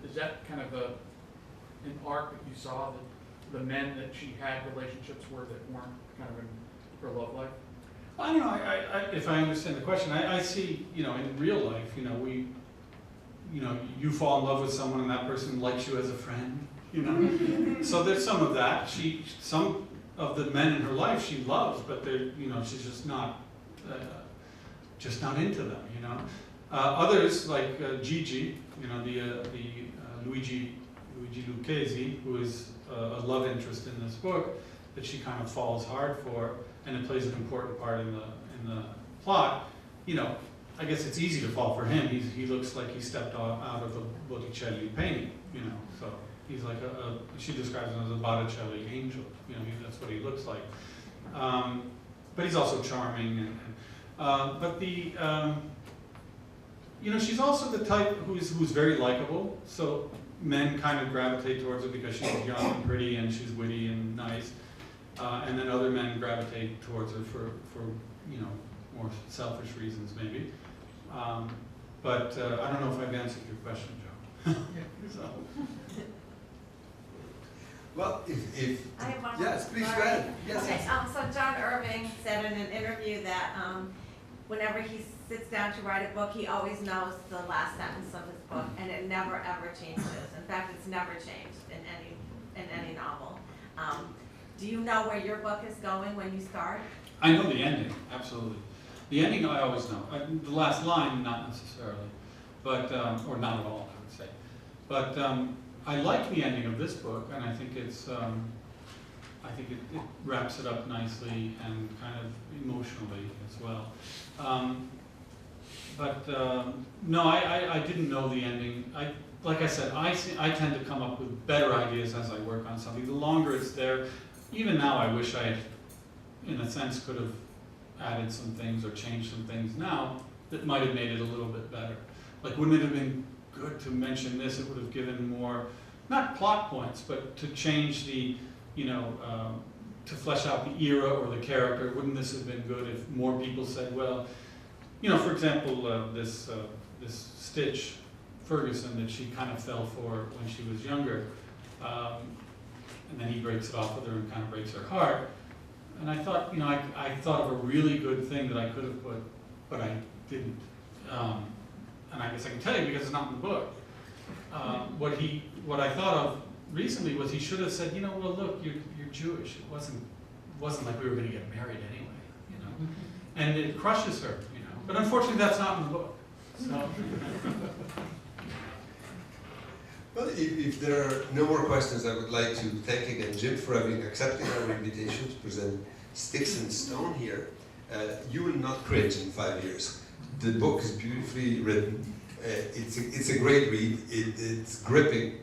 Is that kind of an arc that you saw, that the men that she had relationships with that weren't kind of in her love life? I don't know. If I understand the question, I see, you know, in real life, you know, you fall in love with someone and that person likes you as a friend, you know. So there's some of that. Some of the men in her life she loves, but they're, you know, she's just not into them, you know. Others like Gigi, you know, the Luigi Lucchesi, who is a love interest in this book, that she kind of falls hard for, and it plays an important part in the plot. You know, I guess it's easy to fall for him. He looks like he stepped out of a Botticelli painting, you know. So he's like she describes him as a Botticelli angel. You know, that's what he looks like. But he's also charming, you know, she's also the type who's very likable. So men kind of gravitate towards her because she's young and pretty and she's witty and nice. And then other men gravitate towards her for you know, more selfish reasons maybe. I don't know if I've answered your question, Joe. So. Well, if I have one yes, more. please go Sorry. ahead. Yes, Okay, yes. so John Irving said in an interview that whenever he sits down to write a book, he always knows the last sentence of his book, and it never ever changes. In fact, it's never changed in any novel. Do you know where your book is going when you start? I know the ending, absolutely. The ending I always know. The last line, not necessarily, but or not at all, I would say. But I like the ending of this book, and I think it's. I think it wraps it up nicely and kind of emotionally as well. No, I didn't know the ending. Like I said, I tend to come up with better ideas as I work on something. The longer it's there, even now I wish I, in a sense, could have added some things or changed some things now that might have made it a little bit better. Like, wouldn't it have been good to mention this? It would have given more, not plot points, but to change the, you know, to flesh out the era or the character. Wouldn't this have been good if more people said, well, you know, for example, this Stitch Ferguson that she kind of fell for when she was younger, and then he breaks it off with her and kind of breaks her heart. And I thought, you know, I thought of a really good thing that I could have put, but I didn't. And I guess I can tell you because it's not in the book. What I thought of recently was he should have said, you know, well, look, you're Jewish. It wasn't like we were going to get married anyway, you know. And it crushes her, you know. But unfortunately, that's not in the book. So. Well, if there are no more questions, I would like to thank again Jim for having accepted our invitation to present Styx Stone here. You will not cringe in 5 years. The book is beautifully written. It's a great read. It's gripping.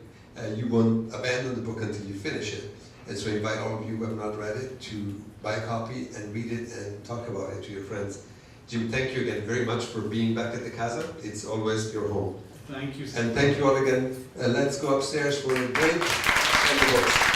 You won't abandon the book until you finish it. And so I invite all of you who have not read it to buy a copy and read it and talk about it to your friends. Jim, thank you again very much for being back at the Casa. It's always your home. Thank you. And thank you all again. Let's go upstairs for a break and the books.